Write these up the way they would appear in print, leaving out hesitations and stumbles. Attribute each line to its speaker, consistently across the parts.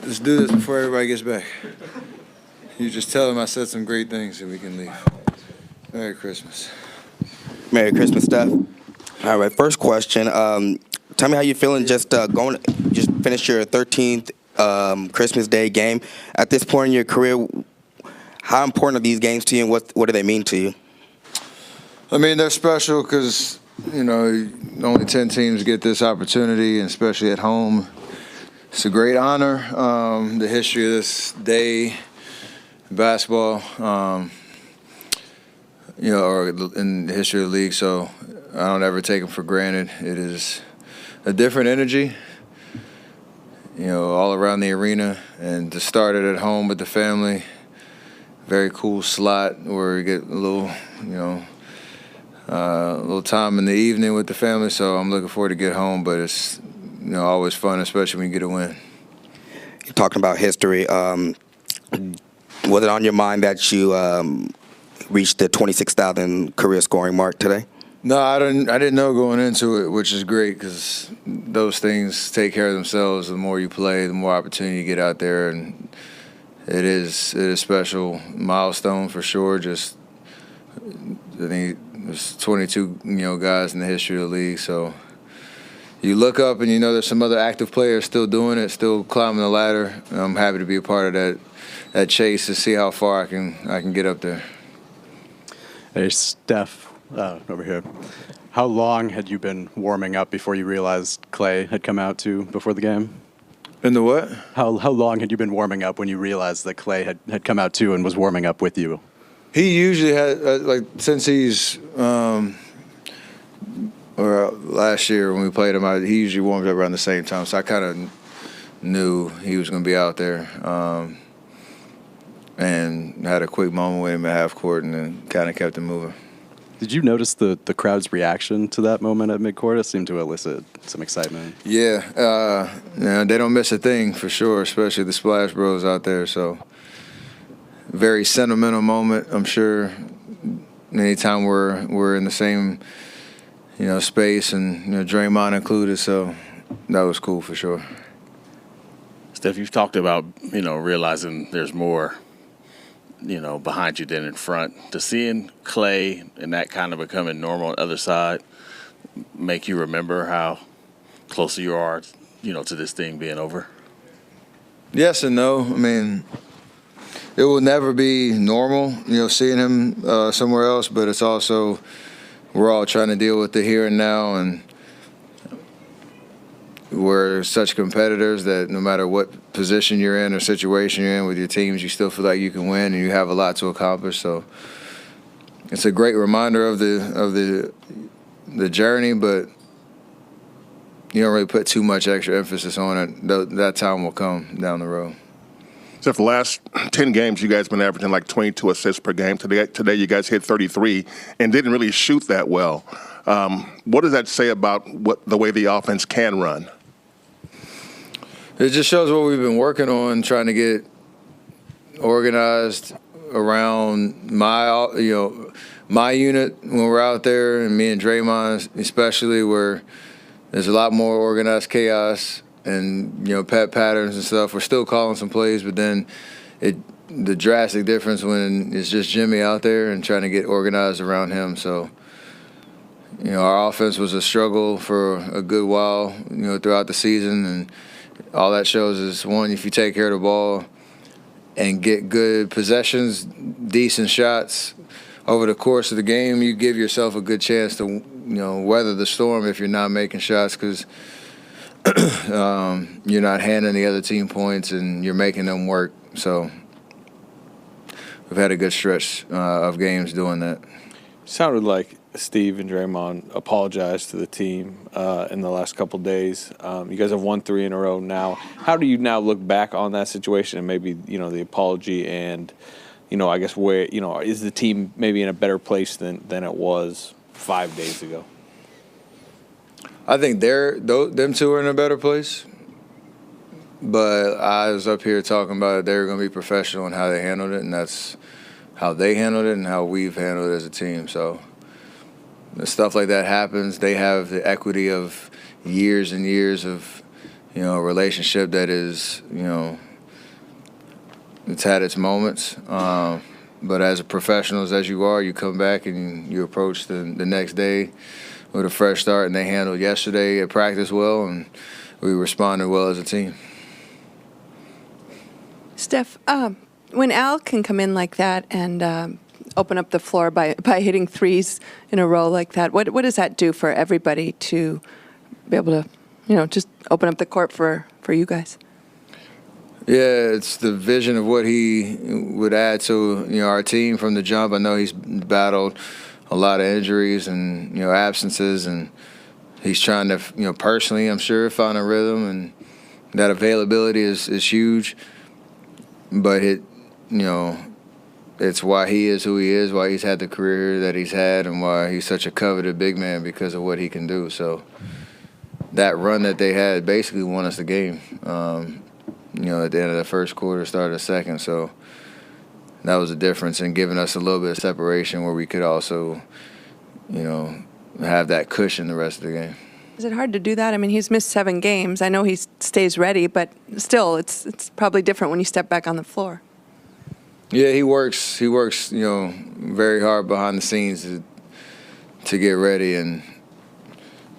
Speaker 1: Let's do this before everybody gets back. You just tell them I said some great things and we can leave. Merry Christmas.
Speaker 2: Merry Christmas, Steph. All right, first question. Tell me how you're feeling just finished your 13th Christmas Day game. At this point in your career, how important are these games to you and what do they mean to you?
Speaker 1: I mean, they're special because, only 10 teams get this opportunity, and especially at home. It's a great honor. The history of this day, basketball, or in the history of the league, so I don't ever take them for granted. It is a different energy, all around the arena, and to start it at home with the family, very cool slot where you get a little time in the evening with the family, so I'm looking forward to get home, but it's always fun, especially when you get a win.
Speaker 2: You're talking about history. Was it on your mind that you reached the 26,000 career scoring mark today?
Speaker 1: No, I didn't know going into it, which is great because those things take care of themselves. The more you play, the more opportunity you get out there, and it is a special milestone for sure. Just I think there's 22 guys in the history of the league, so you look up and there's some other active players still doing it, still climbing the ladder. I'm happy to be a part of that chase to see how far I can get up there.
Speaker 3: Hey, Steph, over here. How long had you been warming up before you realized Clay had come out before the game?
Speaker 1: In the what?
Speaker 3: How long had you been warming up when you realized that Clay had come out and was warming up with you?
Speaker 1: He usually had, since he's, or last year when we played him, he usually warmed up around the same time, so I kind of knew he was going to be out there. And had a quick moment with him at half court and then kind of kept it moving.
Speaker 3: Did you notice the crowd's reaction to that moment at midcourt? It seemed to elicit some excitement.
Speaker 1: Yeah, they don't miss a thing for sure, especially the Splash Bros out there. So very sentimental moment, I'm sure. Anytime we're in the same space and Draymond included, so that was cool for sure.
Speaker 4: Steph, you've talked about realizing there's more behind you than in front. To seeing Clay and that kind of becoming normal on the other side make you remember how closer you are, to this thing being over?
Speaker 1: Yes and no. I mean, it will never be normal, seeing him somewhere else, but it's also we're all trying to deal with the here and now, and we're such competitors that no matter what position you're in or situation you're in with your teams, you still feel like you can win and you have a lot to accomplish. So it's a great reminder of the journey, but you don't really put too much extra emphasis on it. That time will come down the road.
Speaker 5: So for the last 10 games, you guys have been averaging like 22 assists per game. Today you guys hit 33 and didn't really shoot that well. What does that say about the way the offense can run?
Speaker 1: It just shows what we've been working on, trying to get organized around my unit when we're out there, and me and Draymond especially, where there's a lot more organized chaos and pet patterns and stuff. We're still calling some plays, but then the drastic difference when it's just Jimmy out there and trying to get organized around him. So our offense was a struggle for a good while throughout the season, and all that shows is, one, if you take care of the ball and get good possessions, decent shots over the course of the game, you give yourself a good chance to weather the storm if you're not making shots, because you're not handing the other team points and you're making them work. So we've had a good stretch of games doing that.
Speaker 6: Sounded like Steve and Draymond apologized to the team in the last couple of days. You guys have won 3 in a row now. How do you now look back on that situation and maybe the apology and I guess where is the team maybe in a better place than it was 5 days ago?
Speaker 1: I think them two are in a better place, but I was up here talking about it. They're going to be professional in how they handled it, and that's how they handled it and how we've handled it as a team. So stuff like that happens. They have the equity of years and years of a relationship that is, it's had its moments. But as a professionals as you are, you come back and you approach the next day with a fresh start, and they handled yesterday at practice well, and we responded well as a team.
Speaker 7: Steph, when Al can come in like that and open up the floor by hitting threes in a row like that, what does that do for everybody to be able to, just open up the court for you guys?
Speaker 1: Yeah, it's the vision of what he would add to our team from the jump. I know he's battled a lot of injuries and absences, and he's trying to personally, I'm sure, find a rhythm, and that availability is huge. But it's why he is who he is, why he's had the career that he's had, and why he's such a coveted big man, because of what he can do. So that run that they had basically won us the game. At the end of the first quarter, start of the second. So that was the difference in giving us a little bit of separation where we could also, have that cushion the rest of the game.
Speaker 7: Is it hard to do that? I mean, he's missed 7 games. I know he stays ready, but still, it's probably different when you step back on the floor.
Speaker 1: Yeah, he works, very hard behind the scenes to get ready, and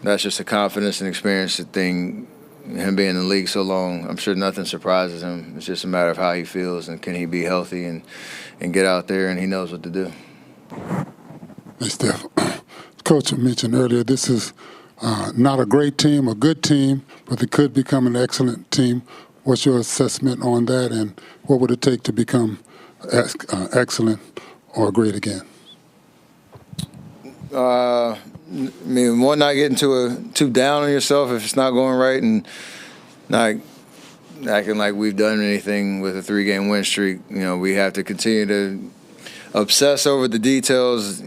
Speaker 1: that's just a confidence and experience thing. Him being in the league so long, I'm sure nothing surprises him. It's just a matter of how he feels and can he be healthy and get out there, and he knows what to do.
Speaker 8: Hey, Steph. Coach mentioned earlier this is not a great team, a good team, but it could become an excellent team. What's your assessment on that, and what would it take to become excellent or great again?
Speaker 1: One, not getting too down on yourself if it's not going right, and not acting like we've done anything with a 3-game win streak. We have to continue to obsess over the details.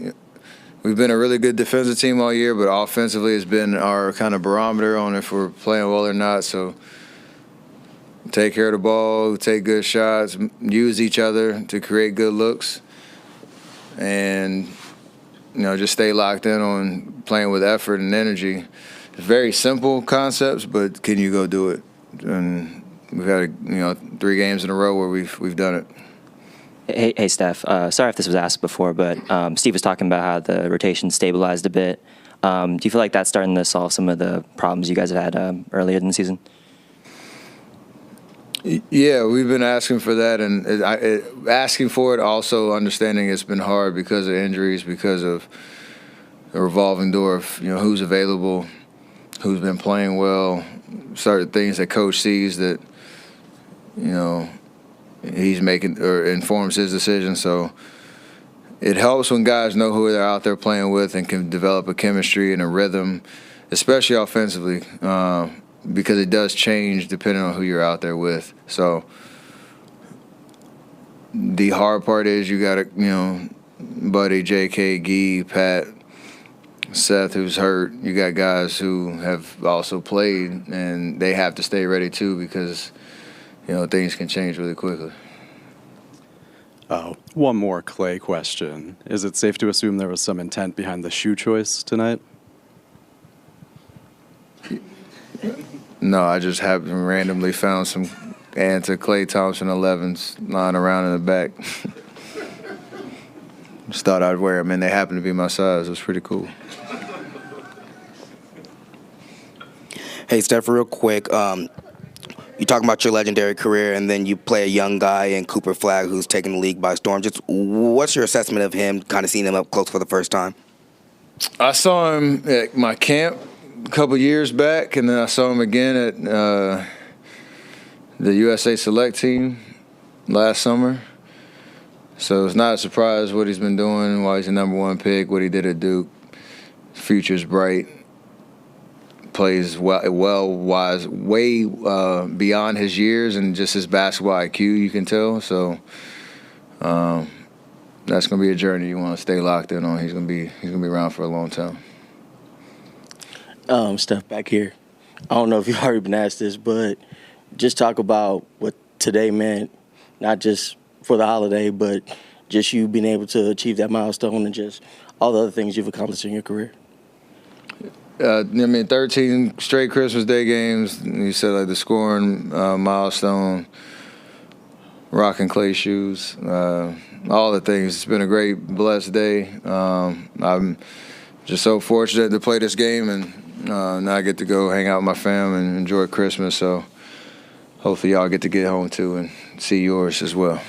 Speaker 1: We've been a really good defensive team all year, but offensively it's been our kind of barometer on if we're playing well or not. So take care of the ball, take good shots, use each other to create good looks, and just stay locked in on playing with effort and energy. It's very simple concepts, but can you go do it? And we've had 3 games in a row where we've done it.
Speaker 9: Hey, Steph. Sorry if this was asked before, but Steve was talking about how the rotation stabilized a bit. Do you feel like that's starting to solve some of the problems you guys have had earlier in the season?
Speaker 1: Yeah, we've been asking for that, and asking for it, also understanding it's been hard because of injuries, because of a revolving door of who's available, who's been playing well, certain things that coach sees that he's making or informs his decision. So it helps when guys know who they're out there playing with and can develop a chemistry and a rhythm, especially offensively. Because it does change depending on who you're out there with. So the hard part is you got to, Buddy, J.K., Gee, Pat, Seth, who's hurt. You got guys who have also played, and they have to stay ready too, because, things can change really quickly.
Speaker 3: One more Clay question. Is it safe to assume there was some intent behind the shoe choice tonight?
Speaker 1: No, I just randomly found some Klay Thompson 11s lying around in the back. Just thought I'd wear them, and they happened to be my size. It was pretty cool.
Speaker 2: Hey, Steph, real quick. You talking about your legendary career, and then you play a young guy in Cooper Flagg who's taking the league by storm. Just what's your assessment of him, kind of seeing him up close for the first time?
Speaker 1: I saw him at my camp a couple years back, and then I saw him again at the USA Select team last summer. So it's not a surprise what he's been doing, why he's the number 1 pick, what he did at Duke. Future's bright. Plays wise, way beyond his years and just his basketball IQ, you can tell. So that's going to be a journey you want to stay locked in on. He's going to be around for a long time.
Speaker 10: Steph, back here. I don't know if you've already been asked this, but just talk about what today meant, not just for the holiday, but just you being able to achieve that milestone and just all the other things you've accomplished in your career.
Speaker 1: 13 straight Christmas Day games. You said like the scoring milestone, rocking clay shoes, all the things. It's been a great, blessed day. I'm just so fortunate to play this game, and now I get to go hang out with my fam and enjoy Christmas. So hopefully y'all get to get home too and see yours as well.